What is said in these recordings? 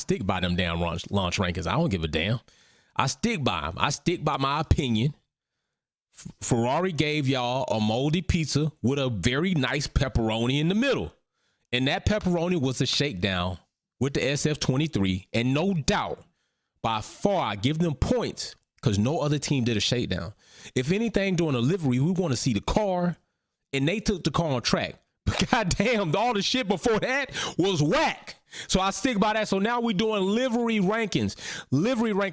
stick by them damn launch rankings. I don't give a damn. I stick by them. I stick by my opinion. Ferrari gave y'all a moldy pizza with a very nice pepperoni in the middle. And that pepperoni was a shakedown with the SF23. And no doubt, by far, I give them points because no other team did a shakedown. If anything, during a livery, we want to see the car, and they took the car on track. But goddamn, all the shit before that was whack. So I stick by that. So now we're doing livery rankings.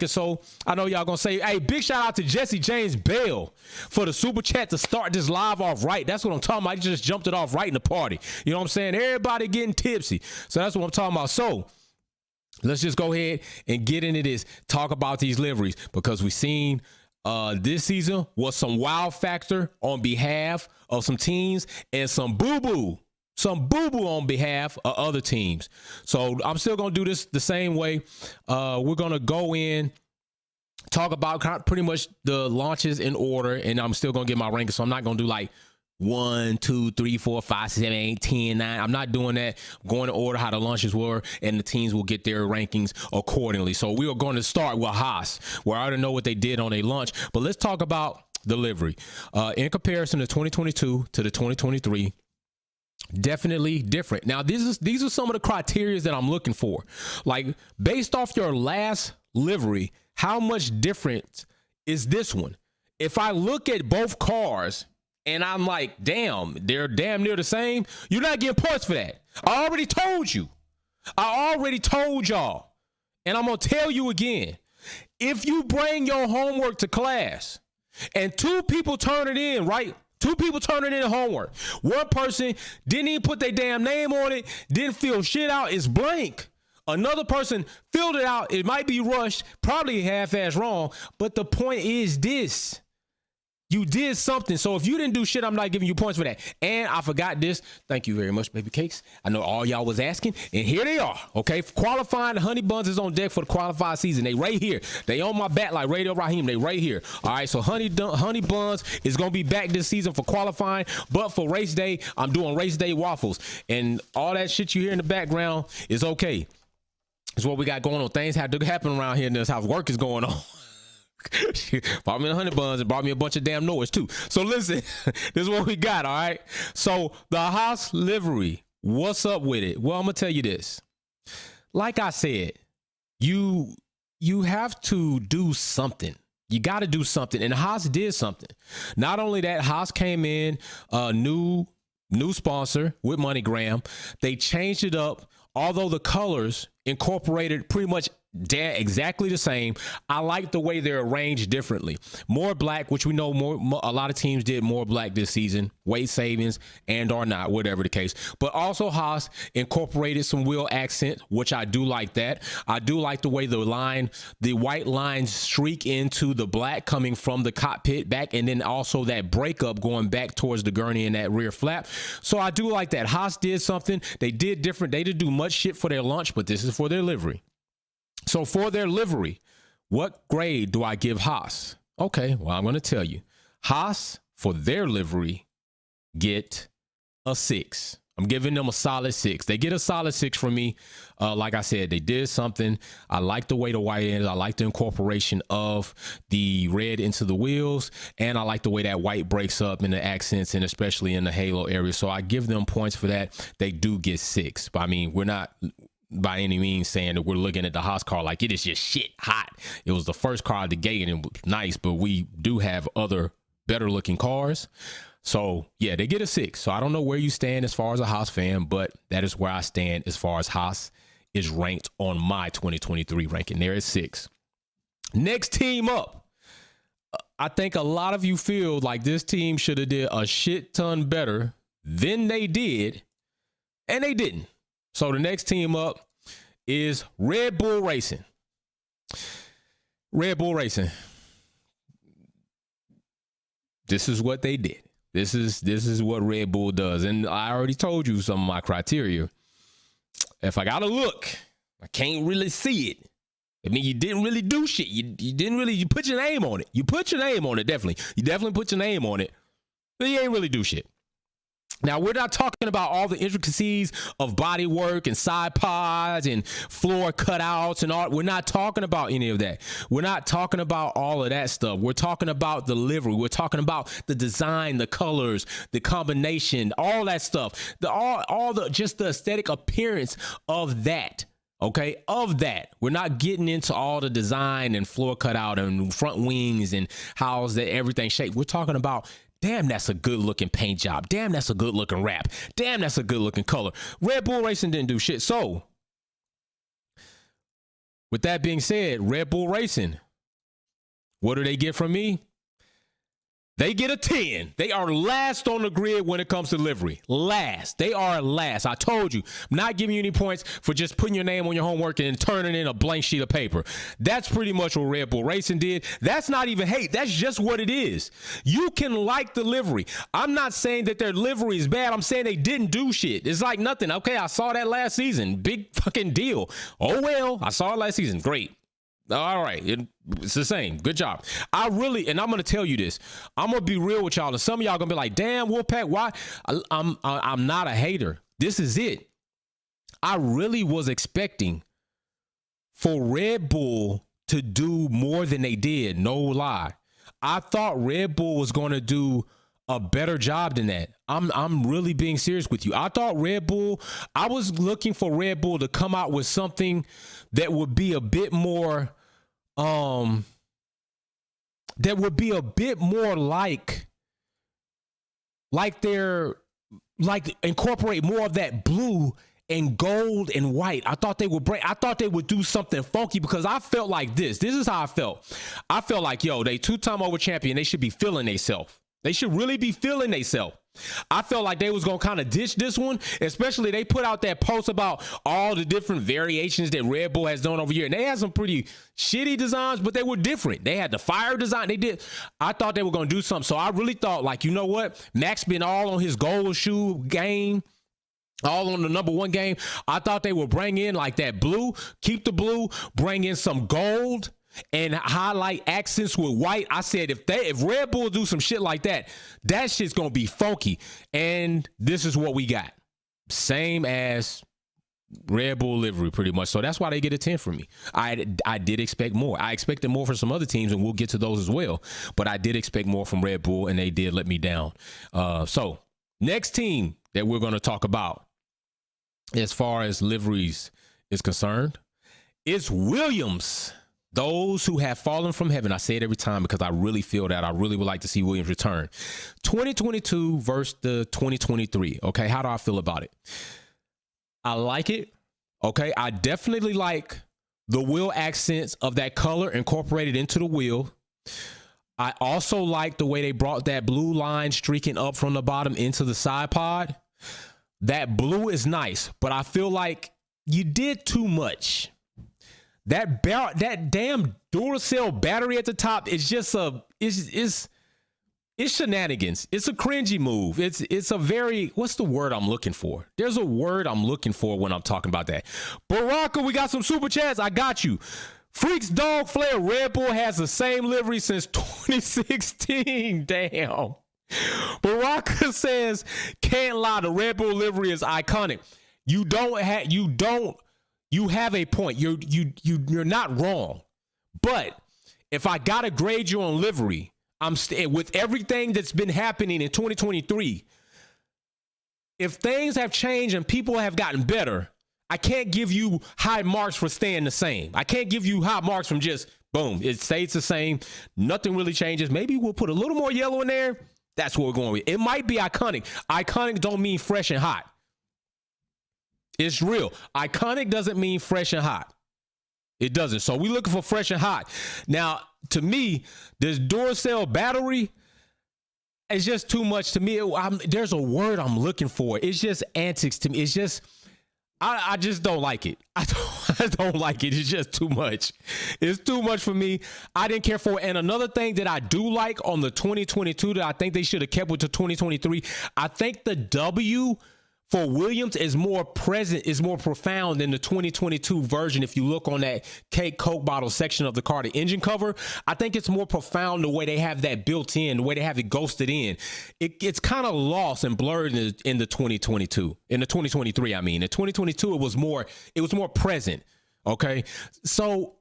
So I know y'all gonna say, hey, big shout out to Jesse James Bell for the super chat to start this live off right. That's what I'm talking about. He just jumped it off right in the party. You know what I'm saying? Everybody getting tipsy. So that's what I'm talking about. So let's just go ahead and get into this. Talk about these liveries because we've seen this season was some wow factor on behalf of some teams and some boo-boo on behalf of other teams. So I'm still going to do this the same way. We're going to go in, talk about pretty much the launches in order, and I'm still going to get my rankings. So I'm not going to do like 1, 2, 3, 4, 5, 7, 8, 10, 9. I'm not doing that. I'm going to order how the launches were, and the teams will get their rankings accordingly. So we are going to start with Haas, where I already know what they did on a launch. But let's talk about the livery. In comparison to 2022 to the 2023, definitely different. Now, these are some of the criteria that I'm looking for. Like, based off your last livery, how much different is this one? If I look at both cars and I'm like, damn, they're damn near the same, you're not getting points for that. I already told you. I already told y'all. And I'm going to tell you again. If you bring your homework to class and two people turn it in, right? Two people turn it in homework. One person didn't even put their damn name on it, didn't fill shit out, it's blank. Another person filled it out, it might be rushed, probably half-ass wrong, but the point is this. You did something. So if you didn't do shit, I'm not giving you points for that. And I forgot this. Thank you very much, baby cakes. I know all y'all was asking, and here they are. Okay, qualifying. The honey buns is on deck for the qualified season. They right here. They on my back like Radio Raheem. They right here. All right, so honey buns is gonna be back this season for qualifying, but for race day, I'm doing race day waffles, and all that shit you hear in the background is okay. It's what we got going on. Things have to happen around here in this house. Work is going on. Bought me the honey buns and brought me a bunch of damn noise too. So listen, this is what we got. All right. So the Haas livery, what's up with it? Well, I'm gonna tell you this. Like I said, you have to do something. You got to do something, and Haas did something. Not only that, Haas came in new sponsor with MoneyGram. They changed it up. Although the colors incorporated pretty much exactly the same, I like the way they're arranged differently. More black, which we know a lot of teams did more black this season, weight savings and or not, whatever the case. But also Haas incorporated some wheel accent, which I do like that. I do like the way the white lines streak into the black coming from the cockpit back, and then also that breakup going back towards the gurney and that rear flap. So I do like that. Haas did something. They did different. They didn't do much shit for their launch, but this is for their livery. So for their livery, what grade do I give Haas? Okay, well, I'm going to tell you. Haas, for their livery, get a 6. I'm giving them a solid 6. They get a solid 6 from me. Like I said, they did something. I like the way the white is. I like the incorporation of the red into the wheels. And I like the way that white breaks up in the accents and especially in the halo area. So I give them points for that. They do get 6. But I mean, we're not by any means saying that we're looking at the Haas car like it is just shit hot. It was the first car out the gate and it was nice, but we do have other better looking cars. So yeah, they get a 6. So I don't know where you stand as far as a Haas fan, but that is where I stand as far as Haas is ranked on my 2023 ranking. There is 6. Next team up. I think a lot of you feel like this team should have did a shit ton better than they did, and they didn't. So the next team up is Red Bull Racing. Red Bull Racing. This is what they did. This is what Red Bull does. And I already told you some of my criteria. If I gotta look, I can't really see it. I mean, you didn't really do shit. You put your name on it. You put your name on it, definitely. You definitely put your name on it. But you ain't really do shit. Now, we're not talking about all the intricacies of body work and side pods and floor cutouts and all. We're not talking about any of that. We're not talking about all of that stuff. We're talking about the livery. We're talking about the design, the colors, the combination, all that stuff. Just the aesthetic appearance of that. Okay, of that. We're not getting into all the design and floor cutout and front wings and how's that everything shaped. We're talking about, damn, that's a good looking paint job. Damn, that's a good looking wrap. Damn, that's a good looking color. Red Bull Racing didn't do shit. So, with that being said, Red Bull Racing, what do they get from me? They get a 10. They are last on the grid when it comes to livery. Last. They are last. I told you, I'm not giving you any points for just putting your name on your homework and turning in a blank sheet of paper. That's pretty much what Red Bull Racing did. That's not even hate. That's just what it is. You can like the livery. I'm not saying that their livery is bad. I'm saying they didn't do shit. It's like nothing. Okay, I saw that last season. Big fucking deal. Oh, well, I saw it last season. Great. All right. It's the same. Good job. And I'm going to tell you this. I'm going to be real with y'all. And some of y'all going to be like, damn, Wolfpack, why? I'm not a hater. This is it. I really was expecting for Red Bull to do more than they did. No lie. I thought Red Bull was going to do a better job than that. I'm really being serious with you. I was looking for Red Bull to come out with something that would be a bit more like incorporate more of that blue and gold and white. I thought they would do something funky because I felt like this is how I felt. I felt like, they 2-time over champion. They should be feeling themselves. They should really be feeling themselves. I felt like they was going to kind of ditch this one, especially they put out that post about all the different variations that Red Bull has done over here. And they had some pretty shitty designs, but they were different. They had the fire design. I thought they were going to do something. So I really thought, like, you know what? Max been all on his gold shoe game, all on the number 1 game. I thought they would bring in like that blue, keep the blue, bring in some gold, and highlight accents with white. I said, if Red Bull do some shit like that, that shit's gonna be funky. And this is what we got. Same as Red Bull livery, pretty much. So that's why they get a 10 from me. I did expect more. I expected more from some other teams, and we'll get to those as well. But I did expect more from Red Bull, and they did let me down. So next team that we're gonna talk about, as far as liveries is concerned, is Williams. Those who have fallen from heaven. I say it every time because I really feel that. I really would like to see Williams return. 2022 versus the 2023. Okay, how do I feel about it? I like it. Okay, I definitely like the wheel accents of that color incorporated into the wheel. I also like the way they brought that blue line streaking up from the bottom into the side pod. That blue is nice, but I feel like you did too much. That damn Duracell battery at the top is just it's shenanigans. It's a cringy move. It's a very, what's the word I'm looking for? There's a word I'm looking for when I'm talking about that. Baraka, we got some super chats. I got you. Freaks Dog Flair, Red Bull has the same livery since 2016. Damn. Baraka says, can't lie, the Red Bull livery is iconic. You have a point. You're not wrong. But if I gotta grade you on livery, with everything that's been happening in 2023, if things have changed and people have gotten better, I can't give you high marks for staying the same. I can't give you high marks from just boom, it stays the same. Nothing really changes. Maybe we'll put a little more yellow in there. That's what we're going with. It might be iconic. Iconic don't mean fresh and hot. It's real. Iconic doesn't mean fresh and hot. It doesn't. So we're looking for fresh and hot. Now, to me, this Duracell battery is just too much to me. There's a word I'm looking for. It's just antics to me. It's just, I just don't like it. I don't like it. It's just too much. It's too much for me. I didn't care for it. And another thing that I do like on the 2022 that I think they should have kept with the 2023, I think the W for Williams is more present, is more profound than the 2022 version. If you look on that cake Coke bottle section of the car, the engine cover, I think it's more profound the way they have that built in, the way they have it ghosted in. It's kind of lost and blurred in the 2022, in the 2023. I mean, in 2022, it was more present. Okay, so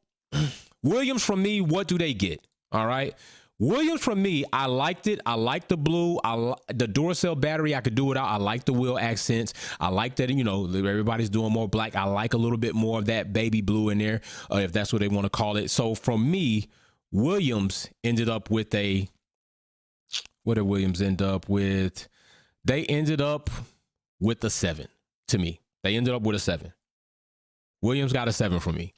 Williams from me, what do they get? All right. Williams from me, I liked it. I like the blue. The Duracell battery, I could do without. I like the wheel accents. I like that, you know, everybody's doing more black. I like a little bit more of that baby blue in there, if that's what they want to call it. So from me, Williams ended up with what did Williams end up with? They ended up with a 7 to me. They ended up with a 7. Williams got a 7 from me.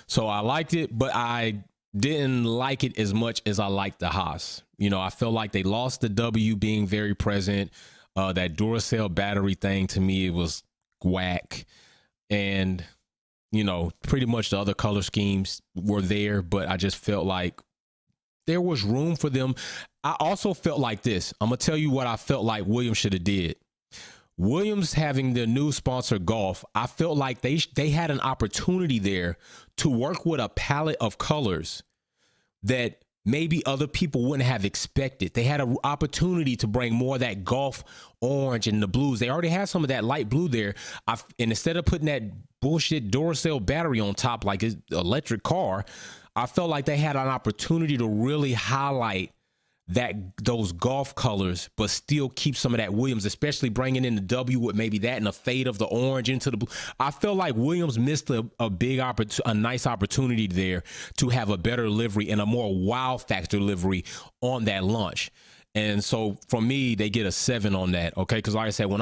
So I liked it, but I didn't like it as much as I liked the Haas. You know, I felt like they lost the W being very present. That Duracell battery thing, to me, it was whack. And, you know, pretty much the other color schemes were there, but I just felt like there was room for them. I also felt like this. I'm going to tell you what I felt like Williams should have did. Williams having the new sponsor Golf, I felt like they had an opportunity there to work with a palette of colors that maybe other people wouldn't have expected. They had an opportunity to bring more of that Golf orange and the blues. They already had some of that light blue there. And instead of putting that bullshit Duracell battery on top like an electric car, I felt like they had an opportunity to really highlight those Golf colors, but still keep some of that Williams, especially bringing in the W with maybe that and a fade of the orange into the blue. I feel like Williams missed a nice opportunity there to have a better livery and a more wow factor livery on that launch. And so for me, they get a 7 on that. Okay. Cause like I said, when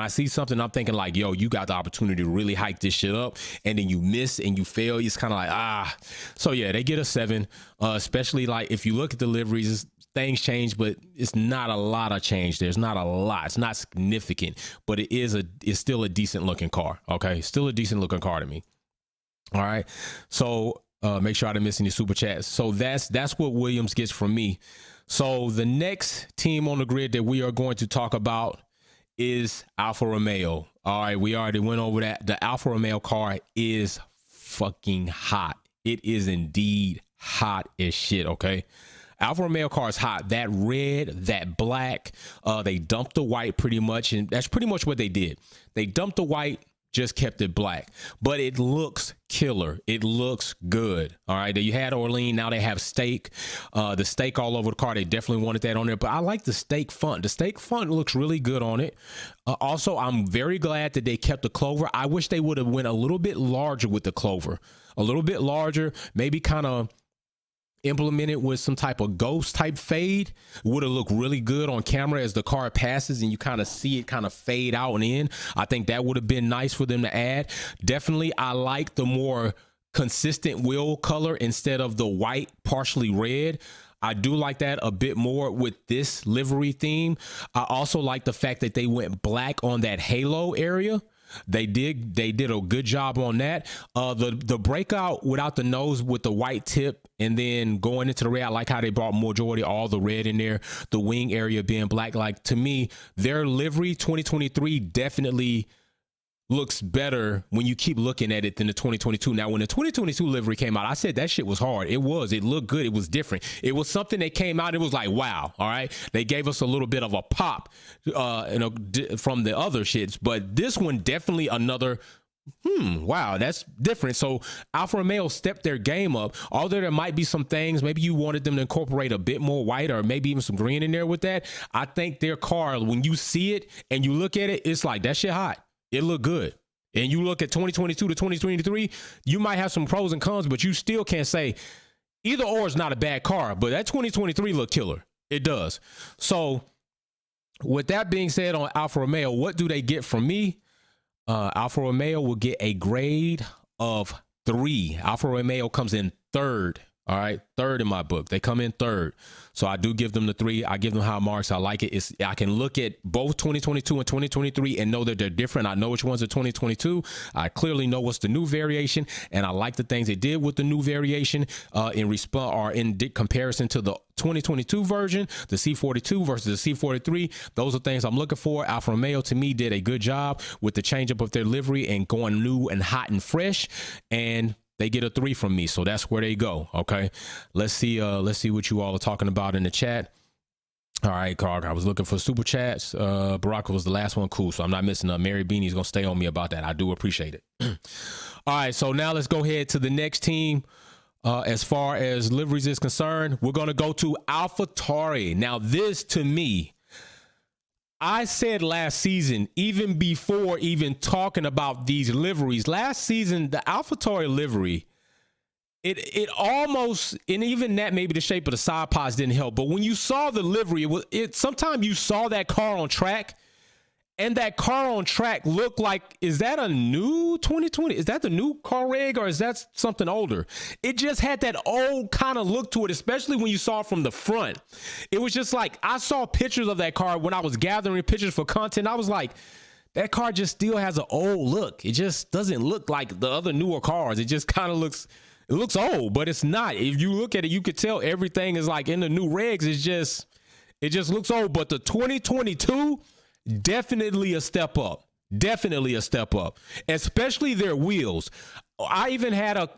I see something, I'm thinking like, yo, you got the opportunity to really hike this shit up, and then you miss and you fail. It's kind of like, So yeah, they get a 7, especially like if you look at the liveries, things change, but it's not a lot of change. There's not a lot. It's not significant, but it's still a decent looking car. Okay. Still a decent looking car to me. All right. So make sure I didn't miss any super chats. So that's what Williams gets from me. So the next team on the grid that we are going to talk about is Alfa Romeo. All right, we already went over that. The Alfa Romeo car is fucking hot. It is indeed hot as shit, okay? Alfa Romeo car is hot. That red, that black, they dumped the white pretty much, and that's pretty much what they did. They dumped the white, just kept it black, but it looks killer. It looks good. All right. You had Orlean. Now they have steak. The steak all over the car. They definitely wanted that on there, but I like the steak font. The steak font looks really good on it. Also, I'm very glad that they kept the clover. I wish they would have went a little bit larger with the clover, a little bit larger, maybe kind of implemented with some type of ghost type fade. Would have looked really good on camera as the car passes and you kind of see it kind of fade out and in. I think that would have been nice for them to add. Definitely, I like the more consistent wheel color instead of the white partially red. I do like that a bit more with this livery theme. I also like the fact that they went black on that halo area. They did a good job on that. The breakout without the nose with the white tip and then going into the red, I like how they brought majority all the red in there, the wing area being black. Like, to me, their livery 2023 definitely looks better when you keep looking at it than the 2022. Now, when the 2022 livery came out, I said that shit was hard. It looked good. It was different. It was something that came out. It was like, wow. All right. They gave us a little bit of a pop, from the other shits, but this one definitely another, wow, that's different. So Alfa Romeo stepped their game up. Although there might be some things, maybe you wanted them to incorporate a bit more white or maybe even some green in there with that. I think their car, when you see it and you look at it, it's like, that shit hot. It looked good. And you look at 2022 to 2023, you might have some pros and cons, but you still can't say either or is not a bad car, but that 2023 looked killer. It does. So with that being said on Alfa Romeo, what do they get from me? Alfa Romeo will get a grade of 3. Alfa Romeo comes in third All right, third in my book. They come in third. So I do give them the 3. I give them high marks. I like it. I can look at both 2022 and 2023 and know that they're different. I know which ones are 2022. I clearly know what's the new variation, and I like the things they did with the new variation in response or in comparison to the 2022 version, the C42 versus the C43. Those are things I'm looking for. Alfa Romeo, to me, did a good job with the change up of their livery and going new and hot and fresh, and they get a 3 from me. So that's where they go. Okay. Let's see what you all are talking about in the chat. All right, Carl, I was looking for super chats. Baraka was the last one. Cool. So I'm not missing up. Mary Beanie's going to stay on me about that. I do appreciate it. All right. So now let's go ahead to the next team. As far as liveries is concerned, we're going to go to AlphaTauri. Now, this to me, I said last season, even before even talking about these liveries, last season, the AlphaTauri livery, it almost, and even that, maybe the shape of the side pods didn't help. But when you saw the livery, sometimes you saw that car on track, and that car on track looked like, is that a new 2020? Is that the new car rig, or is that something older? It just had that old kind of look to it, especially when you saw it from the front. It was just like, I saw pictures of that car when I was gathering pictures for content. I was like, that car just still has an old look. It just doesn't look like the other newer cars. It just kind of looks, it looks old, but it's not. If you look at it, you could tell everything is like in the new regs. It just looks old. But the 2022, definitely a step up. Definitely a step up, especially their wheels. I even had a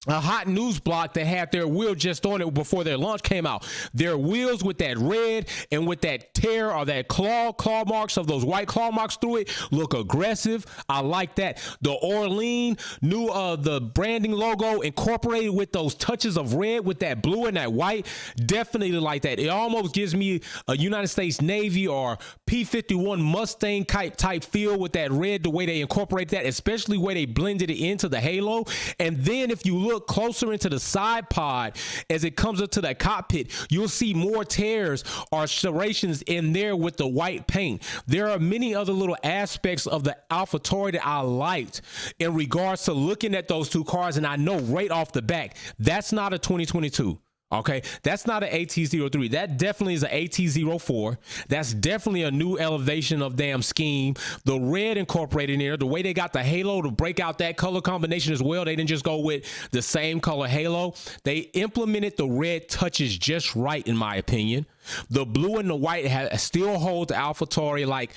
hot news block that had their wheel just on it before their launch came out. Their wheels with that red and with that tear or that claw marks of those white claw marks through it look aggressive. I like that. The Orlean new the branding logo incorporated with those touches of red with that blue and that white, definitely like that. It almost gives me a United States Navy or P-51 Mustang type feel with that red, the way they incorporate that, especially where they blended it into the halo. And then if you look closer into the side pod as it comes up to that cockpit, you'll see more tears or serrations in there with the white paint. There are many other little aspects of the AlphaTauri that I liked in regards to looking at those two cars, and I know right off the back that's not a 2022. Okay, that's not an AT03. That definitely is an AT04. That's definitely a new elevation of damn scheme. The red incorporated in there, the way they got the halo to break out that color combination as well. They didn't just go with the same color halo. They implemented the red touches just right, in my opinion. The blue and the white still hold the AlphaTauri like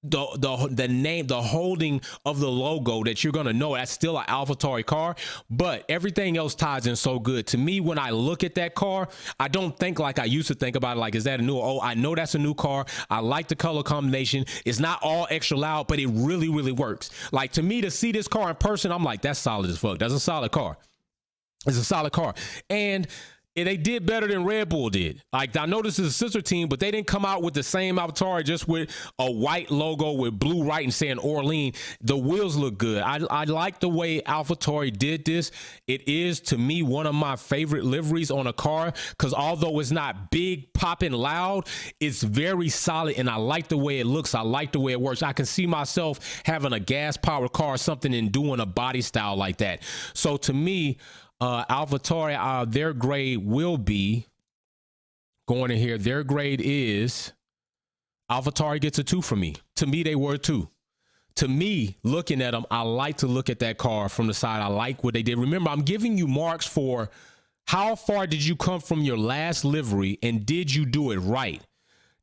the name, the holding of the logo that you're gonna know that's still an AlphaTauri car, but everything else ties in so good. To me, when I look at that car, I don't think like I used to think about it, like, is that a new, oh, I know that's a new car. I like the color combination. It's not all extra loud, but it really, really works. Like, to me, to see this car in person, I'm like, that's solid as fuck. That's a solid car. It's a solid car. And they did better than Red Bull did. Like, I know this is a sister team, but they didn't come out with the same AlphaTauri just with a white logo with blue right and saying Orlean. The wheels look good. I like the way AlphaTauri did this. It is, to me, one of my favorite liveries on a car, because although it's not big, popping, loud, it's very solid, and I like the way it looks. I like the way it works. I can see myself having a gas-powered car or something and doing a body style like that. So to me, AlphaTauri, their grade will be going in here. Their grade is, AlphaTauri gets a 2 from me. To me, they were 2. To me, looking at them, I like to look at that car from the side. I like what they did. Remember, I'm giving you marks for how far did you come from your last livery and did you do it right?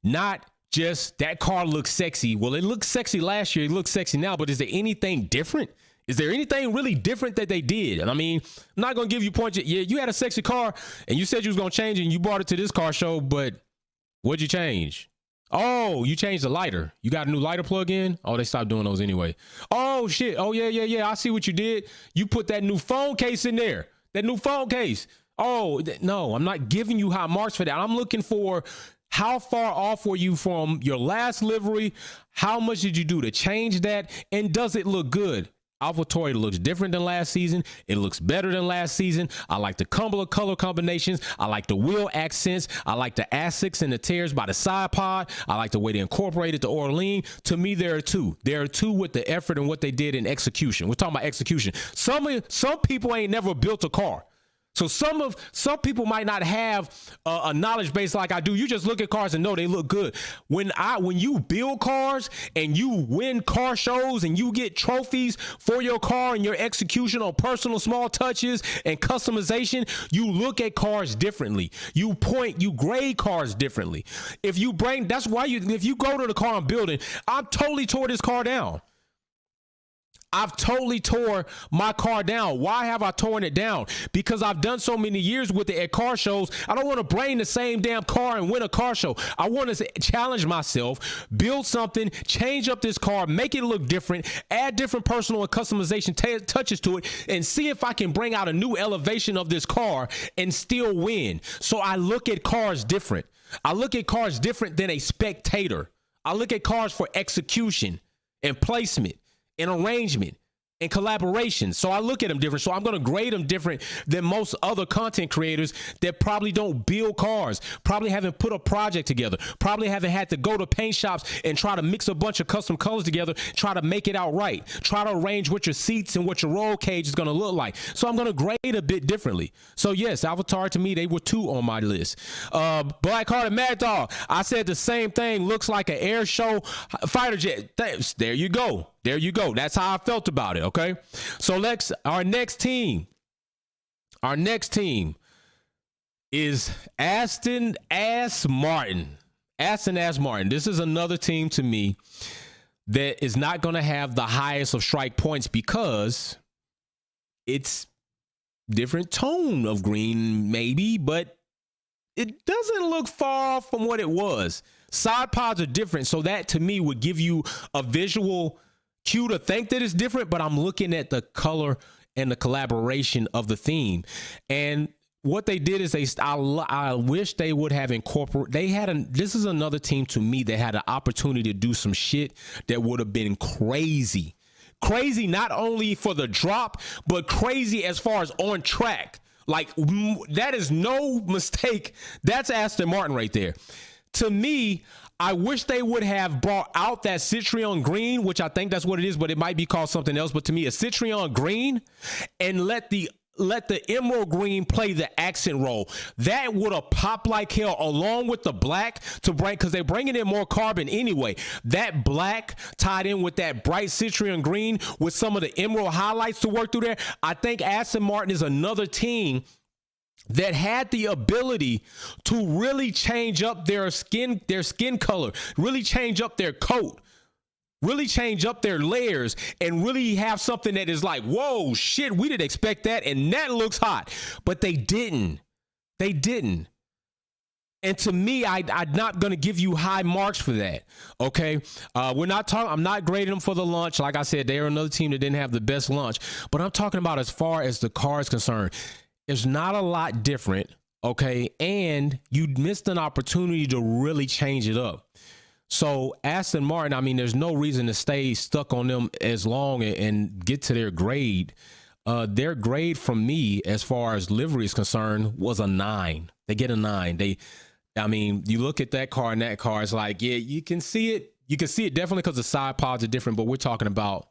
Not just that car looks sexy. Well, it looked sexy last year. It looks sexy now, but is there anything different? Is there anything really different that they did? And I mean, I'm not going to give you points. Yeah, you had a sexy car and you said you was going to change it and you brought it to this car show, but what'd you change? Oh, you changed the lighter. You got a new lighter plug in? Oh, they stopped doing those anyway. Oh, shit. Oh, yeah. I see what you did. You put that new phone case in there. That new phone case. Oh, no, I'm not giving you high marks for that. I'm looking for how far off were you from your last livery? How much did you do to change that? And does it look good? AlphaTauri looks different than last season. It looks better than last season. I like the color combinations. I like the wheel accents. I like the ASICs and the tears by the side pod. I like the way they incorporated the Orlean. To me, there are 2. There are 2 with the effort and what they did in execution. We're talking about execution. Some people ain't never built a car. So some people might not have a knowledge base like I do. You just look at cars and know they look good. When you build cars and you win car shows and you get trophies for your car and your execution on personal small touches and customization, you look at cars differently. You grade cars differently. If you go to the car I'm building, I'm totally tore this car down. I've totally tore my car down. Why have I torn it down? Because I've done so many years with it at car shows. I don't want to bring the same damn car and win a car show. I want to challenge myself, build something, change up this car, make it look different, add different personal and customization touches to it, and see if I can bring out a new elevation of this car and still win. So I look at cars different. I look at cars different than a spectator. I look at cars for execution and placement and arrangement and collaboration. So I look at them different. So I'm going to grade them different than most other content creators that probably don't build cars, probably haven't put a project together, probably haven't had to go to paint shops and try to mix a bunch of custom colors together, try to make it out right, try to arrange what your seats and what your roll cage is going to look like. So I'm going to grade a bit differently. So yes, Avatar, to me, they were 2 on my list. Black Heart and Mad Dog, I said the same thing. Looks like an air show fighter jet. There you go. There you go. That's how I felt about it. Okay. So our next team is Aston Martin. Aston Martin. This is another team to me that is not going to have the highest of strike points because it's different tone of green, maybe, but it doesn't look far off from what it was. Side pods are different. So that to me would give you a visual cue to think that it's different, but I'm looking at the color and the collaboration of the theme. And what they did is I wish they would have incorporated, this is another team to me that had an opportunity to do some shit that would have been crazy. Crazy not only for the drop, but crazy as far as on track. Like, that is no mistake. That's Aston Martin right there. To me, I wish they would have brought out that Citrion green, which I think that's what it is, but it might be called something else. But to me, a Citrion green, and let the emerald green play the accent role. That would have popped like hell, along with the black because they're bringing in more carbon anyway. That black tied in with that bright Citrion green with some of the emerald highlights to work through there. I think Aston Martin is another team that had the ability to really change up their skin color, really change up their coat, really change up their layers, and really have something that is like, whoa, shit, we didn't expect that, and that looks hot. But they didn't. They didn't. And to me, I'm not going to give you high marks for that. Okay. I'm not grading them for the launch. Like I said, they're another team that didn't have the best launch, but I'm talking about as far as the car is concerned. It's not a lot different, okay? And you missed an opportunity to really change it up. So Aston Martin, I mean, there's no reason to stay stuck on them as long and get to their grade. Their grade from me, as far as livery is concerned, was a 9. They get a 9. You look at that car and that car, it's like, yeah, you can see it. You can see it definitely because the side pods are different, but we're talking about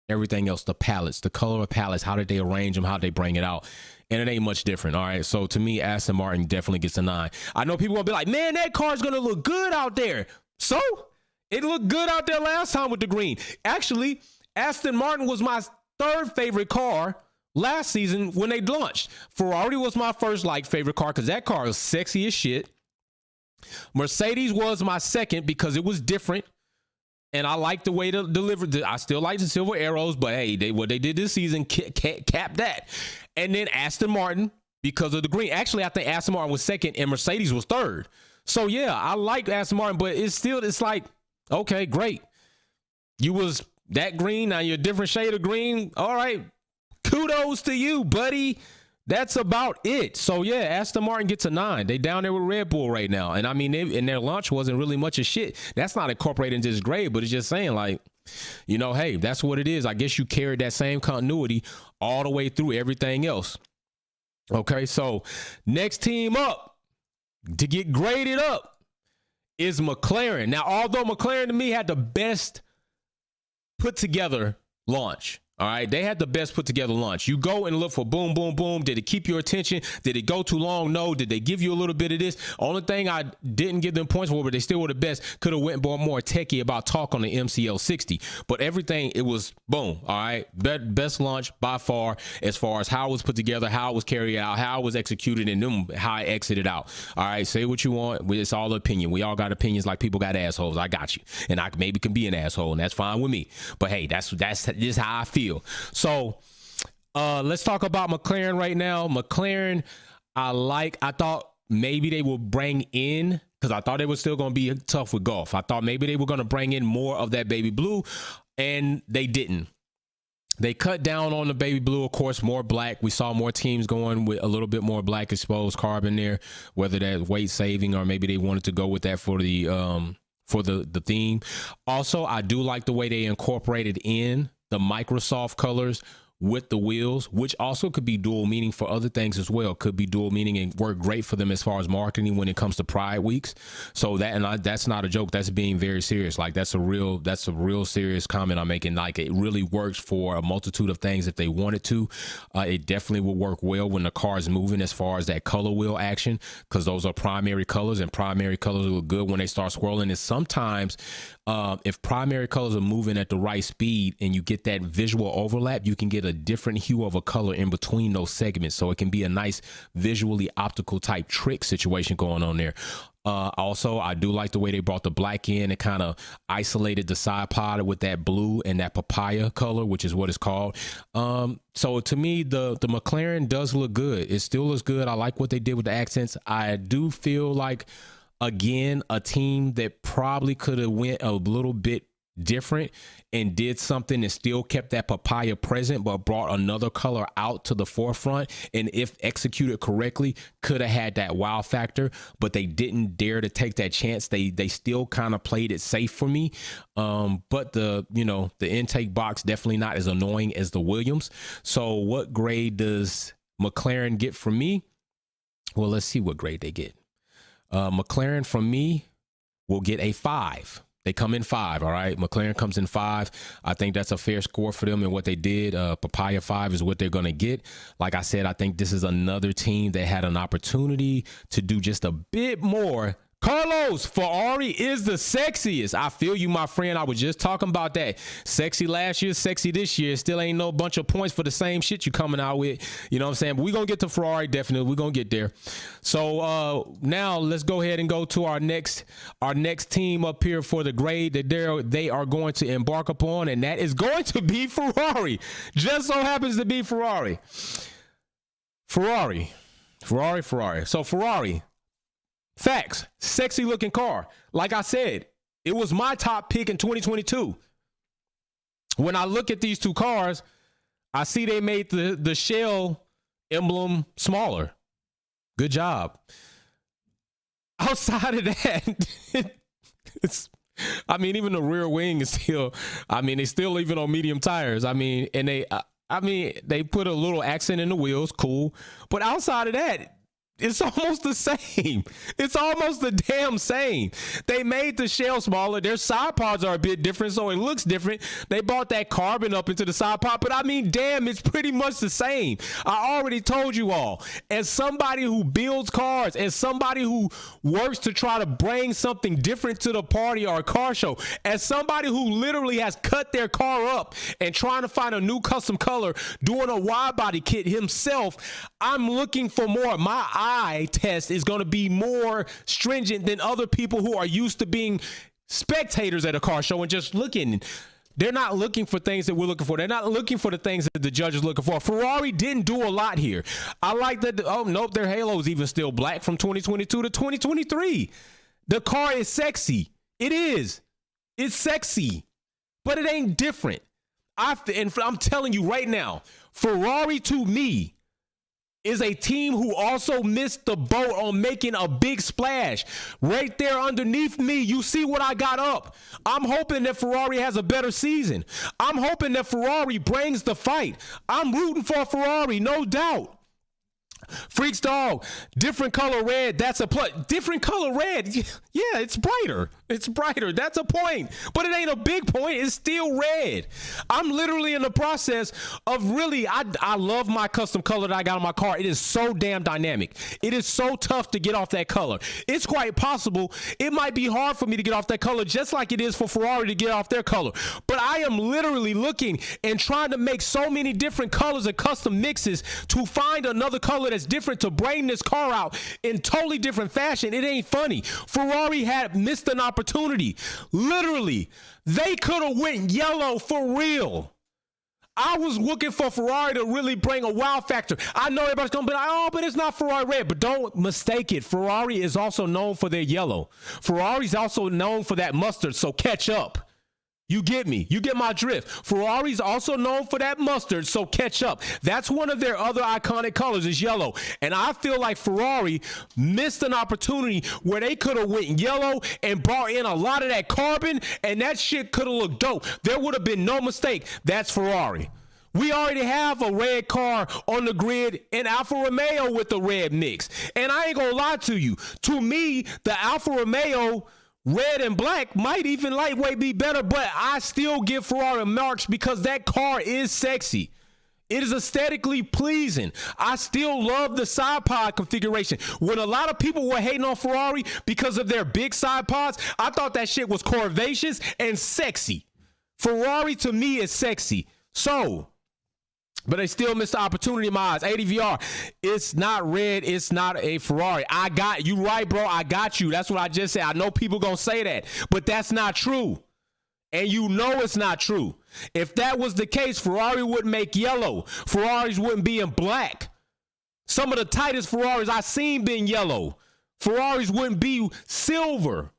everything else, the pallets, the color of pallets, how did they arrange them, how did they bring it out? And it ain't much different. All right. So to me, Aston Martin definitely gets a 9. I know people will be like, man, that car's going to look good out there. So it looked good out there last time with the green. Actually, Aston Martin was my 3rd favorite car last season when they launched. Ferrari was my first favorite car because that car is sexy as shit. Mercedes was my 2nd because it was different. And I like the way they delivered. I still like the silver arrows, but hey, what they did this season capped that. And then Aston Martin because of the green. Actually, I think Aston Martin was 2nd and Mercedes was 3rd. So yeah, I like Aston Martin, but it's like, okay, great. You was that green, now you're a different shade of green. All right, kudos to you, buddy. That's about it. So yeah, Aston Martin gets a 9. They down there with Red Bull right now. And I mean, in their launch wasn't really much of shit. That's not incorporated into this grade, but it's just saying hey, that's what it is. I guess you carried that same continuity all the way through everything else. Okay, so next team up to get graded up is McLaren. Now, although McLaren to me had the best put together launch, All right, they had the best put together launch. You go and look for boom, boom, boom. Did it keep your attention? Did it go too long? No. Did they give you a little bit of this? Only thing I didn't give them points for, but they still were the best. Could have went more techie about talk on the MCL 60, but everything, it was boom. All right, best launch by far as how it was put together, how it was carried out, how it was executed, and then how it exited out. All right, say what you want. It's all opinion. We all got opinions like people got assholes. I got you, and I maybe can be an asshole, and that's fine with me. But hey, that's just how I feel. So let's talk about McLaren right now. McLaren, I thought maybe they will bring in, because I thought it was still going to be tough with golf. I thought maybe they were going to bring in more of that baby blue, and they didn't. They cut down on the baby blue, of course, more black. We saw more teams going with a little bit more black exposed carbon there, whether that's weight saving or maybe they wanted to go with that for the theme. Also, I do like the way they incorporated in the Microsoft colors with the wheels, which also could be dual meaning for other things as well. Could be dual meaning and work great for them as far as marketing when it comes to Pride Weeks. So that's not a joke. That's being very serious. Like that's a real serious comment I'm making. Like it really works for a multitude of things if they wanted to. It definitely will work well when the car is moving as far as that color wheel action, because those are primary colors, and primary colors look good when they start swirling. And sometimes if primary colors are moving at the right speed and you get that visual overlap, you can get a different hue of a color in between those segments. So it can be a nice visually optical type trick situation going on there. Also, I do like the way they brought the black in and kind of isolated the side pod with that blue and that papaya color, which is what it's called. So to me, the McLaren does look good. It still looks good. I like what they did with the accents. I do feel like, again, a team that probably could have went a little bit different and did something and still kept that papaya present, but brought another color out to the forefront. And if executed correctly, could have had that wow factor, but they didn't dare to take that chance. They still kind of played it safe for me. But the intake box definitely not as annoying as the Williams. So what grade does McLaren get from me? Well, let's see what grade they get. McLaren from me will get a 5. They come in 5, all right? McLaren comes in 5. I think that's a fair score for them and what they did. Papaya 5 is what they're going to get. Like I said, I think this is another team that had an opportunity to do just a bit more. Carlos, Ferrari is the sexiest. I feel you, my friend. I was just talking about that. Sexy last year, sexy this year. Still ain't no bunch of points for the same shit you coming out with. You know what I'm saying? But we're going to get to Ferrari, definitely. We're going to get there. So now let's go ahead and go to our next team up here for the grade that they are going to embark upon, and that is going to be Ferrari. Just so happens to be Ferrari. Ferrari. So Ferrari. Facts. Sexy looking car. Like I said, it was my top pick in 2022. When I look at these two cars, I see they made the shell emblem smaller. Good job. Outside of that, even the rear wing is still, they still even on medium tires. They put a little accent in the wheels. Cool. But outside of that, it's almost the same. It's almost the damn same. They made the shell smaller. Their side pods are a bit different, so it looks different. They brought that carbon up into the side pod, but damn, it's pretty much the same. I already told you all, as somebody who builds cars, as somebody who works to try to bring something different to the party or a car show, as somebody who literally has cut their car up and trying to find a new custom color, doing a wide body kit himself, I'm looking for more. My eye test is going to be more stringent than other people who are used to being spectators at a car show and just looking. They're not looking for things that we're looking for. They're not looking for the things that the judge is looking for. Ferrari didn't do a lot here. I like that. Oh, nope. Their halo's even still black from 2022 to 2023. The car is sexy. It is. It's sexy, but it ain't different. And I'm telling you right now, Ferrari to me is a team who also missed the boat on making a big splash. Right there underneath me, you see what I got up. I'm hoping that Ferrari has a better season. I'm hoping that Ferrari brings the fight. I'm rooting for Ferrari, no doubt. Freaks dog, different color red. That's a plus. Different color red. Yeah, it's brighter. It's brighter. That's a point. But it ain't a big point. It's still red. I'm literally in the process of really, I love my custom color that I got on my car. It is so damn dynamic. It is so tough to get off that color. It's quite possible it might be hard for me to get off that color, just like it is for Ferrari to get off their color. But I am literally looking and trying to make so many different colors and custom mixes to find another color that's different to bring this car out in totally different fashion. It ain't funny. Ferrari had missed an opportunity. Literally, they could have went yellow for real. I was looking for Ferrari to really bring a wow factor. I know everybody's going to be like, oh, but it's not Ferrari red. But don't mistake it. Ferrari is also known for their yellow. Ferrari's also known for that mustard, so catch up. You get me. You get my drift. Ferrari's also known for that mustard, so catch up. That's one of their other iconic colors is yellow. And I feel like Ferrari missed an opportunity where they could have went yellow and brought in a lot of that carbon, and that shit could have looked dope. There would have been no mistake. That's Ferrari. We already have a red car on the grid in Alfa Romeo with the red mix. And I ain't gonna lie to you. To me, the Alfa Romeo red and black might even lightweight be better, but I still give Ferrari marks because that car is sexy. It is aesthetically pleasing. I still love the side pod configuration. When a lot of people were hating on Ferrari because of their big side pods, I thought that shit was curvaceous and sexy. Ferrari to me is sexy. So, but they still missed the opportunity in my eyes. ADVR, it's not red. It's not a Ferrari. I got you right, bro. I got you. That's what I just said. I know people going to say that, but that's not true. And you know it's not true. If that was the case, Ferrari wouldn't make yellow. Ferraris wouldn't be in black. Some of the tightest Ferraris I've seen been yellow. Ferraris wouldn't be silver.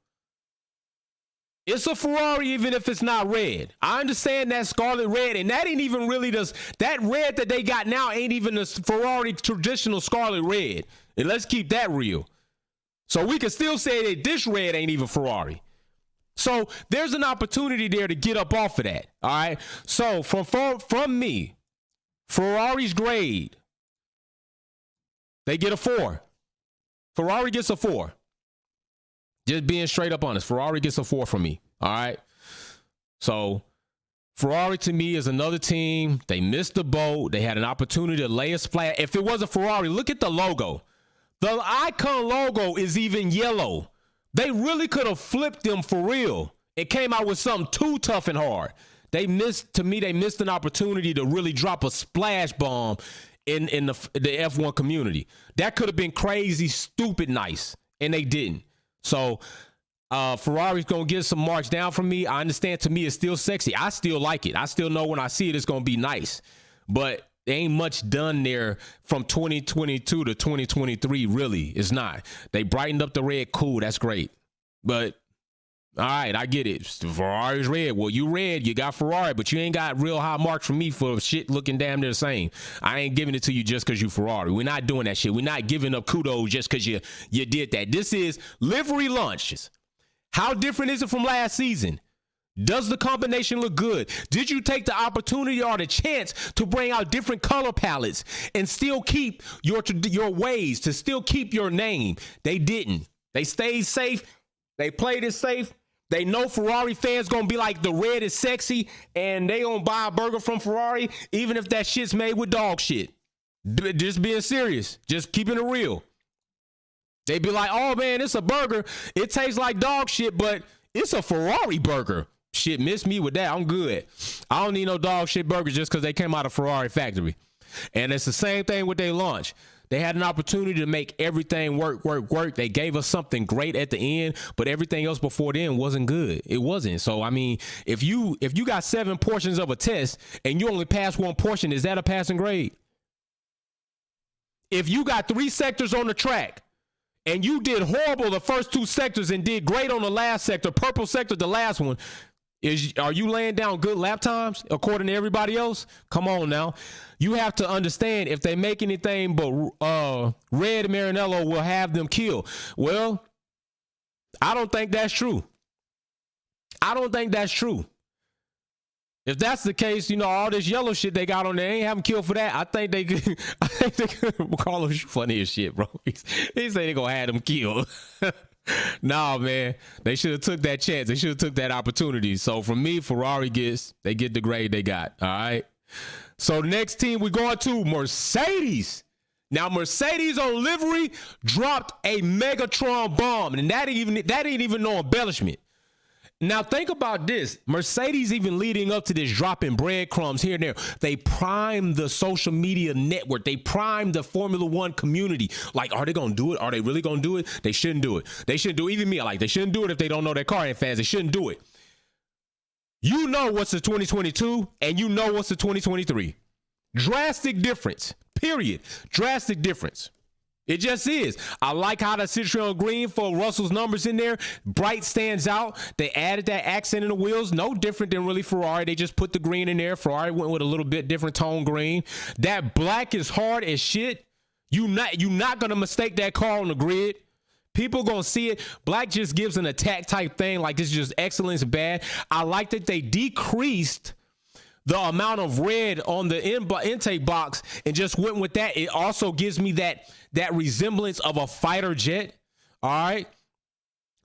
It's a Ferrari even if it's not red. I understand that scarlet red, and that ain't even really that red that they got now ain't even the Ferrari traditional scarlet red. And let's keep that real. So we can still say that this red ain't even Ferrari. So there's an opportunity there to get up off of that. All right. So from me, Ferrari's grade, they get a 4. Ferrari gets a 4. Just being straight up honest, Ferrari gets a 4 from me. All right. So Ferrari to me is another team. They missed the boat. They had an opportunity to lay a splash. If it wasn't Ferrari, look at the logo. The icon logo is even yellow. They really could have flipped them for real. It came out with something too tough and hard. They missed an opportunity to really drop a splash bomb in the F1 community. That could have been crazy, stupid nice, and they didn't. So Ferrari's going to get some marks down from me. I understand to me it's still sexy. I still like it. I still know when I see it, it's going to be nice. But there ain't much done there from 2022 to 2023, really. It's not. They brightened up the red. Cool, that's great. But, all right, I get it. Ferrari's red. Well, you red, you got Ferrari, but you ain't got real high marks from me for shit looking damn near the same. I ain't giving it to you just because you Ferrari. We're not doing that shit. We're not giving up kudos just because you did that. This is livery lunches. How different is it from last season? Does the combination look good? Did you take the opportunity or the chance to bring out different color palettes and still keep your ways, to still keep your name? They didn't. They stayed safe. They played it safe. They know Ferrari fans going to be like, the red is sexy, and they going to buy a burger from Ferrari, even if that shit's made with dog shit. Just being serious. Just keeping it real. They be like, oh, man, it's a burger. It tastes like dog shit, but it's a Ferrari burger. Shit, miss me with that. I'm good. I don't need no dog shit burgers just because they came out of Ferrari factory. And it's the same thing with their launch. They had an opportunity to make everything work. They gave us something great at the end, but everything else before then wasn't good. It wasn't. So, I mean, if you got 7 portions of a test and you only pass 1 portion, is that a passing grade? If you got 3 sectors on the track and you did horrible the first 2 sectors and did great on the last sector, purple sector, the last one, are you laying down good lap times according to everybody else? Come on now. You have to understand, if they make anything but red Maranello will have them kill. Well, I don't think that's true. I don't think that's true. If that's the case, all this yellow shit they got on there, they ain't have them killed for that. I think they could. I think they could. Carlos funny as shit, bro. He say they gonna have them killed. Nah, man, they should have took that chance. They should have took that opportunity. So for me, Ferrari get the grade they got. All right. So next team we going to Mercedes. Now Mercedes on livery dropped a Megatron bomb, and that ain't even no embellishment. Now think about this. Mercedes even leading up to this dropping breadcrumbs here and there. They primed the social media network. They primed the Formula One community. Like, are they going to do it? Are they really going to do it? They shouldn't do it. They shouldn't do it. Even me, they shouldn't do it if they don't know their car ain't fans. They shouldn't do it. You know what's the 2022 and you know what's the 2023. Drastic difference, period. Drastic difference. It just is. I like how the Citroen green for Russell's numbers in there. Bright stands out. They added that accent in the wheels. No different than really Ferrari. They just put the green in there. Ferrari went with a little bit different tone green. That black is hard as shit. You not going to mistake that car on the grid. People going to see it. Black just gives an attack type thing. Like, this is just excellence bad. I like that they decreased the amount of red on the intake box and just went with that. It also gives me that resemblance of a fighter jet. All right.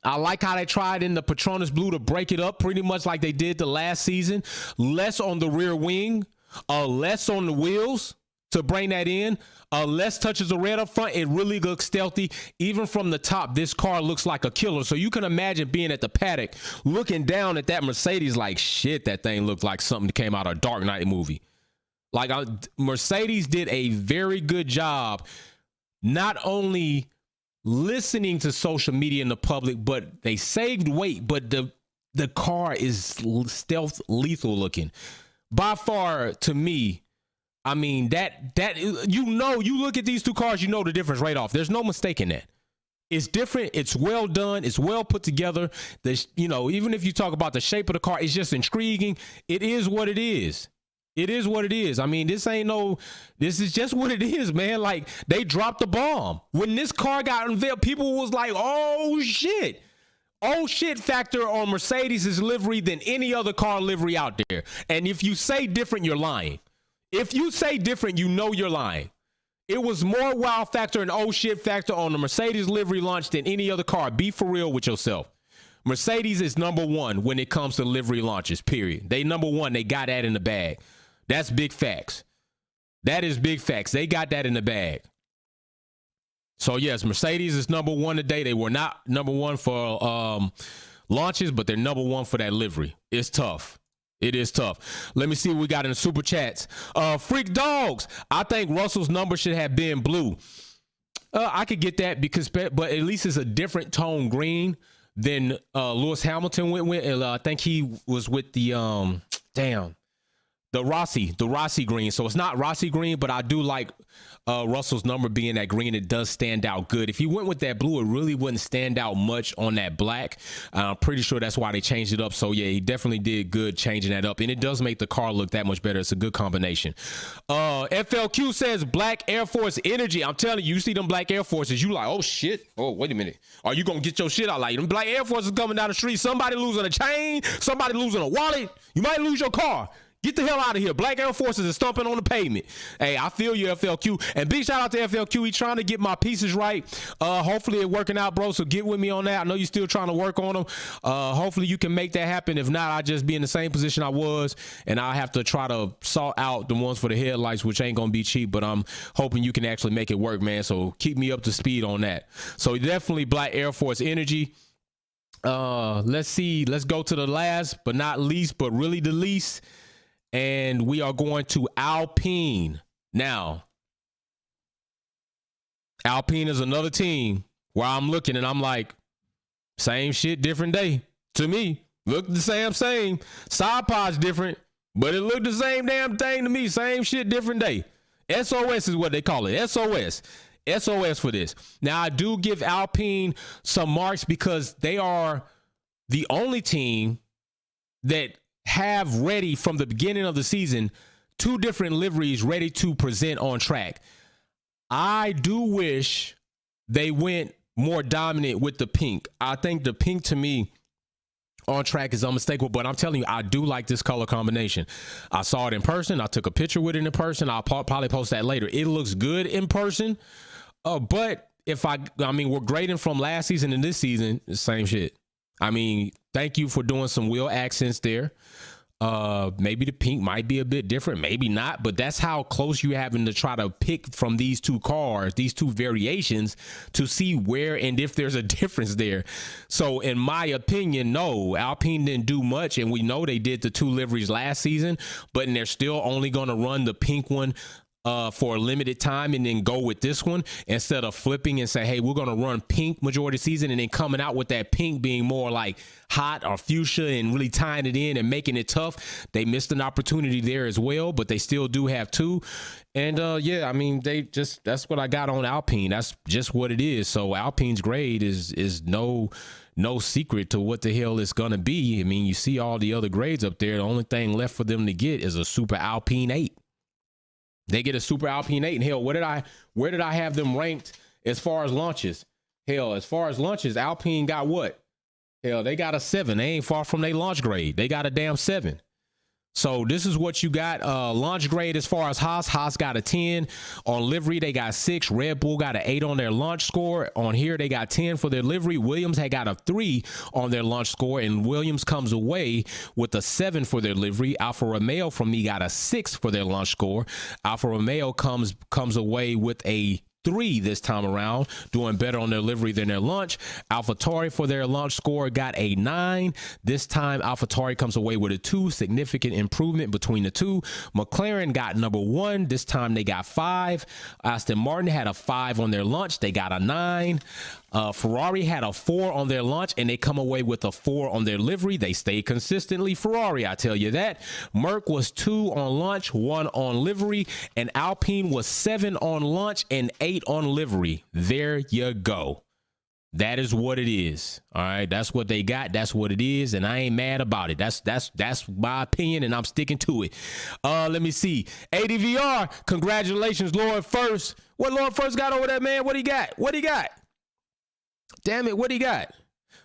I like how they tried in the Petronas blue to break it up pretty much like they did the last season. Less on the rear wing, less on the wheels to bring that in. Less touches of red up front. It really looks stealthy. Even from the top, this car looks like a killer. So you can imagine being at the paddock, looking down at that Mercedes like, shit, that thing looked like something that came out of a Dark Knight movie. Like, Mercedes did a very good job not only listening to social media and the public, but they saved weight. But the car is stealth lethal looking. By far, to me, I mean, you look at these two cars, you know the difference right off. There's no mistaking that. It's different. It's well done. It's well put together. Even if you talk about the shape of the car, it's just intriguing. It is what it is. It is what it is. I mean, this is just what it is, man. Like, they dropped the bomb. When this car got unveiled, people was like, oh shit. Oh shit factor on Mercedes' livery than any other car livery out there. And if you say different, you're lying. If you say different, you know you're lying. It was more wow factor and oh shit factor on the Mercedes livery launch than any other car. Be for real with yourself. Mercedes is number one when it comes to livery launches, period. They number one. They got that in the bag. That's big facts. That is big facts. They got that in the bag. So yes, Mercedes is number one today. They were not number one for launches, but they're number one for that livery. It's tough. It is tough. Let me see what we got in the super chats. Freak Dogs. I think Russell's number should have been blue. I could get that but at least it's a different tone green than Lewis Hamilton went with. I think he was with the Rossi green. So it's not Rossi green, but I do like Russell's number being that green. It does stand out good. If he went with that blue, it really wouldn't stand out much on that black. I'm pretty sure that's why they changed it up. So yeah, he definitely did good changing that up, and it does make the car look that much better. It's a good combination. FLQ says Black Air Force energy. I'm telling you, you see them Black Air Forces, you like, oh shit. Oh, wait a minute. Are you gonna get your shit out? Like, them Black Air Forces coming down the street, somebody losing a chain, somebody losing a wallet, you might lose your car. Get the hell out of here. Black Air Forces is stomping on the pavement. Hey, I feel you, FLQ. And big shout out to FLQ. He's trying to get my pieces right. Hopefully it's working out, bro. So get with me on that. I know you're still trying to work on them. Hopefully you can make that happen. If not, I'll just be in the same position I was, and I'll have to try to sort out the ones for the headlights, which ain't going to be cheap, but I'm hoping you can actually make it work, man. So keep me up to speed on that. So definitely Black Air Force energy. Let's see. Let's go to the last, but not least, but really the least. And we are going to Alpine. Now, Alpine is another team where I'm looking and I'm like, same shit, different day. To me, look the same. Side pod's different, but it looked the same damn thing to me. Same shit, different day. SOS is what they call it. SOS for this. Now, I do give Alpine some marks because they are the only team that have ready from the beginning of the season 2 different liveries ready to present on track. I do wish they went more dominant with the pink. I think the pink to me on track is unmistakable, but I'm telling you, I do like this color combination. I saw it in person. I took a picture with it in person. I'll probably post that later. It looks good in person, but if I mean, we're grading from last season and this season, the same shit. I mean, thank you for doing some wheel accents there. Maybe the pink might be a bit different, maybe not, but that's how close you're having to try to pick from these two cars, these two variations, to see where and if there's a difference there. So in my opinion, no, Alpine didn't do much, and we know they did the two liveries last season, but they're still only going to run the pink one for a limited time and then go with this one instead of flipping and say, hey, we're going to run pink majority of the season, and then coming out with that pink being more like hot or fuchsia and really tying it in and making it tough. They missed an opportunity there as well, but they still do have two. And yeah, I mean, that's what I got on Alpine. That's just what it is. So Alpine's grade is no secret to what the hell it's going to be. I mean, you see all the other grades up there. The only thing left for them to get is a Super Alpine 8. They get a Super Alpine 8, and hell, where did I have them ranked as far as launches? Hell, as far as launches, Alpine got what? Hell, they got a 7. They ain't far from their launch grade. They got a damn 7. So this is what you got. Launch grade as far as Haas. Haas got a 10. On livery, they got 6. Red Bull got an 8 on their launch score. On here, they got 10 for their livery. Williams had got a 3 on their launch score, and Williams comes away with a 7 for their livery. Alfa Romeo from me got a 6 for their launch score. Alfa Romeo comes away with a 3 this time around, doing better on their livery than their launch. AlphaTauri for their launch score got a 9. This time AlphaTauri comes away with a 2, significant improvement between the two. McLaren got number 1. This time they got 5. Aston Martin had a 5 on their launch. They got a 9. Ferrari had a 4 on their launch, and they come away with a 4 on their livery. They stayed consistently Ferrari, I tell you that. Merc was 2 on launch, 1 on livery, and Alpine was 7 on launch and 8 on livery. There you go. That is what it is. All right, that's what they got. That's what it is, and I ain't mad about it. That's my opinion, and I'm sticking to it. Let me see. ADVR, congratulations, Lord First. What Lord First got over there, man? What he got? Damn it, what he got?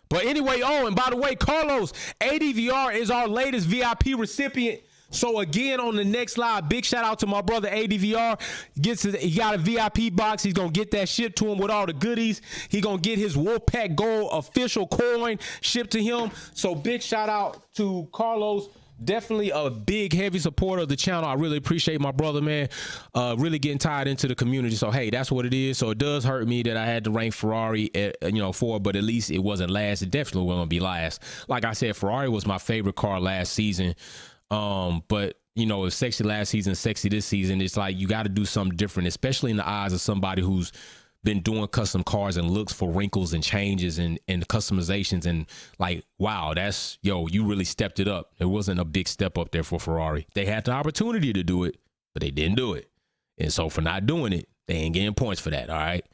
But anyway, oh, and by the way, Carlos, ADVR is our latest VIP recipient. So again, on the next live, big shout out to my brother ADVR. He got a VIP box. He's gonna get that shipped to him with all the goodies. He gonna get his Wolfpack Gold official coin shipped to him. So big shout out to Carlos. Definitely a big, heavy supporter of the channel. I really appreciate my brother, man. Really getting tied into the community. So, hey, that's what it is. So it does hurt me that I had to rank Ferrari at, 4, but at least it wasn't last. It definitely wasn't going to be last. Like I said, Ferrari was my favorite car last season. But, it's sexy last season, sexy this season. It's like you got to do something different, especially in the eyes of somebody who's been doing custom cars and looks for wrinkles and changes and customizations, and like, wow, you really stepped it up. It wasn't a big step up there for Ferrari. They had the opportunity to do it, but they didn't do it. And so for not doing it, they ain't getting points for that. All right.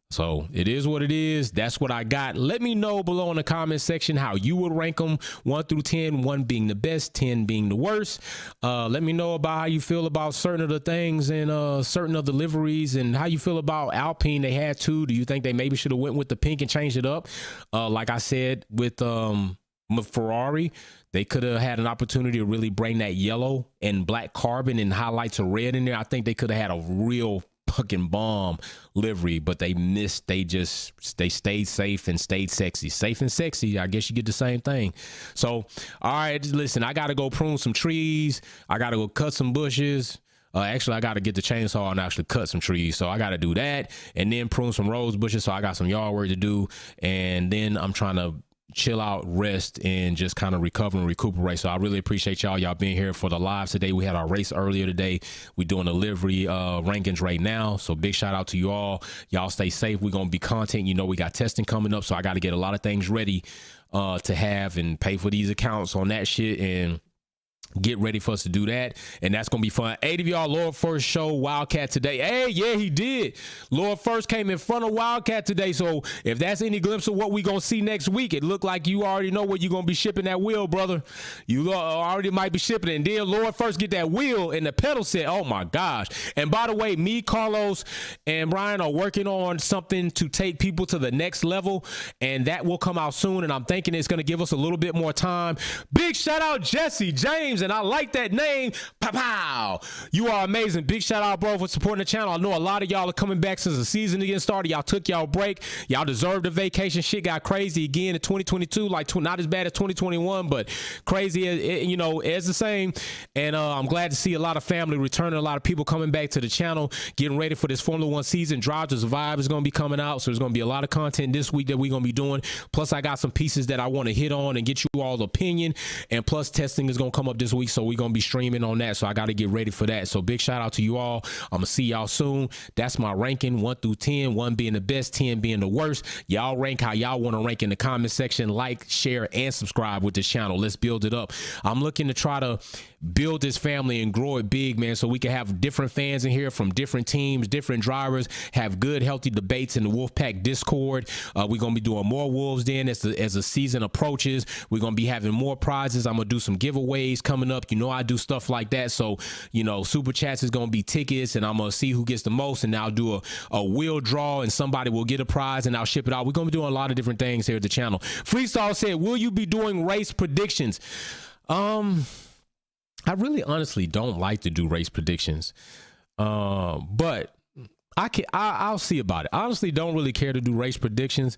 So it is what it is. That's what I got. Let me know below in the comment section how you would rank them 1 through 10, 1 being the best, 10 being the worst. Let me know about how you feel about certain of the things and certain of the liveries, and how you feel about Alpine. They had 2. Do you think they maybe should have went with the pink and changed it up? Like I said, with Ferrari, they could have had an opportunity to really bring that yellow and black carbon and highlights of red in there. I think they could have had a real fucking bomb livery, but they missed. They stayed safe and stayed sexy. Safe and sexy, I guess you get the same thing. So all right, listen, I gotta go prune some trees. I gotta go cut some bushes. Actually, I got to get the chainsaw and actually cut some trees. So I got to do that and then prune some rose bushes. So I got some yard work to do. And then I'm trying to chill out, rest, and just kind of recover and recuperate. So I really appreciate y'all being here for the live today. We had our race earlier today. We're doing the livery rankings right now. So big shout out to you all. Y'all stay safe. We're going to be content. We got testing coming up. So I got to get a lot of things ready to have and pay for these accounts on that shit. And Get ready for us to do that, and that's gonna be fun. 8 of y'all, Lord First show Wildcat today. Hey, yeah, he did. Lord First came in front of Wildcat today, so if that's any glimpse of what we gonna see next week, it looked like you already know where you're gonna be shipping that wheel, brother. You already might be shipping it, and then Lord First get that wheel and the pedal set. Oh my gosh. And by the way, me, Carlos, and Brian are working on something to take people to the next level, and that will come out soon, and I'm thinking it's gonna give us a little bit more time. Big shout out Jesse James, and I like that name. Pow. You are amazing. Big shout out, bro, for supporting the channel. I know a lot of y'all are coming back since the season again started. Y'all took y'all break. Y'all deserved a vacation. Shit got crazy again in 2022. Like not as bad as 2021, but crazy as the same. And I'm glad to see a lot of family returning. A lot of people coming back to the channel, getting ready for this Formula One season. Drive to Survive is going to be coming out, so there's going to be a lot of content this week that we're going to be doing. Plus, I got some pieces that I want to hit on and get you all opinion. And plus, testing is going to come up this week, so we're going to be streaming on that. So I got to get ready for that. So big shout out to you all. I'm going to see y'all soon. That's my ranking, 1 through 10, 1 being the best, 10 being the worst. Y'all rank how y'all want to rank in the comment section. Like, share, and subscribe with this channel. Let's build it up. I'm looking to try to build this family and grow it big, man, so we can have different fans in here from different teams, different drivers, have good, healthy debates in the Wolfpack Discord. We're going to be doing more Wolves then as the season approaches. We're going to be having more prizes. I'm going to do some giveaways coming up. You know, I do stuff like that. So, Super Chats is going to be tickets, and I'm going to see who gets the most, and I'll do a wheel draw, and somebody will get a prize, and I'll ship it out. We're going to be doing a lot of different things here at the channel. Freestyle said, will you be doing race predictions? I really honestly don't like to do race predictions, but I'll see about it. I honestly don't really care to do race predictions.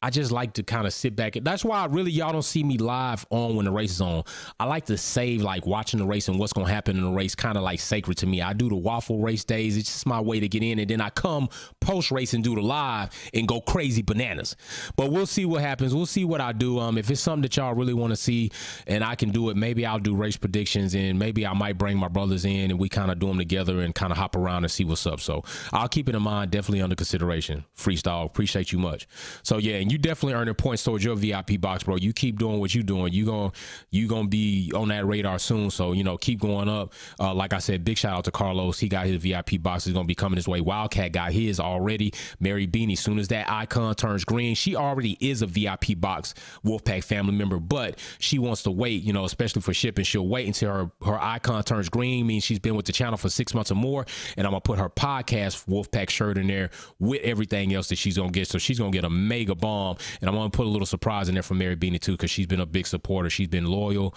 I just like to kind of sit back. That's why y'all don't see me live on when the race is on. I like to save like watching the race and what's going to happen in the race kind of like sacred to me. I do the waffle race days. It's just my way to get in. And then I come post race and do the live and go crazy bananas. But we'll see what happens. We'll see what I do. If it's something that y'all really want to see and I can do it, maybe I'll do race predictions, and maybe I might bring my brothers in and we kind of do them together and kind of hop around and see what's up. So I'll keep it in mind. Definitely under consideration. Freestyle. Appreciate you much. So yeah, and you definitely earning points towards your VIP box, bro. You keep doing what you're doing. You gonna be on that radar soon. So keep going up. Like I said, big shout out to Carlos. He got his VIP box. Is gonna be coming his way. Wildcat got his already. Mary Beanie. Soon as that icon turns green, she already is a VIP box Wolfpack family member, but she wants to wait. Especially for shipping, she'll wait until her icon turns green. Means she's been with the channel for 6 months or more, and I'm gonna put her podcast Wolfpack shirt in there with everything else that she's gonna get. So she's gonna get a mega bomb. And I'm going to put a little surprise in there for Mary Beanie too, because she's been a big supporter. She's been loyal.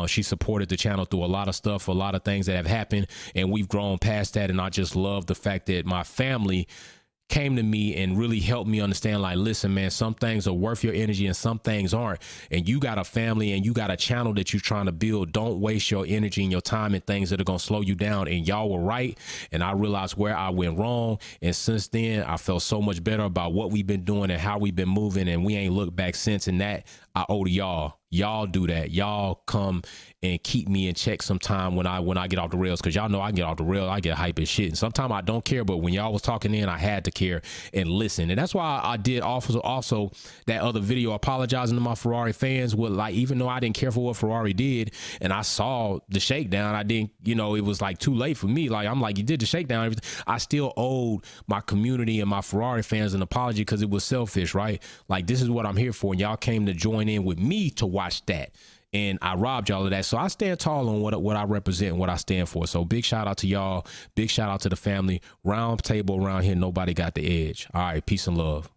She supported the channel through a lot of stuff, a lot of things that have happened, and we've grown past that. And I just love the fact that my family came to me and really helped me understand, like, listen, man, some things are worth your energy and some things aren't. And you got a family and you got a channel that you're trying to build. Don't waste your energy and your time in things that are going to slow you down. And y'all were right. And I realized where I went wrong. And since then, I felt so much better about what we've been doing and how we've been moving. And we ain't looked back since. And that I owe to y'all. Y'all do that. Y'all come and keep me in check sometime when I get off the rails, because y'all know I get off the rail, I get hype as shit, and sometimes I don't care, but when y'all was talking in, I had to care and listen. And that's why I did also that other video apologizing to my Ferrari fans with, like, even though I didn't care for what Ferrari did and I saw the shakedown, I didn't, it was like too late for me. Like, I'm like, you did the shakedown, I still owed my community and my Ferrari fans an apology, because it was selfish, right? Like, this is what I'm here for, and y'all came to join in with me to watch that, and I robbed y'all of that. So I stand tall on what I represent and what I stand for. So big shout out to y'all. Big shout out to the family. Round table around here. Nobody got the edge. All right. Peace and love.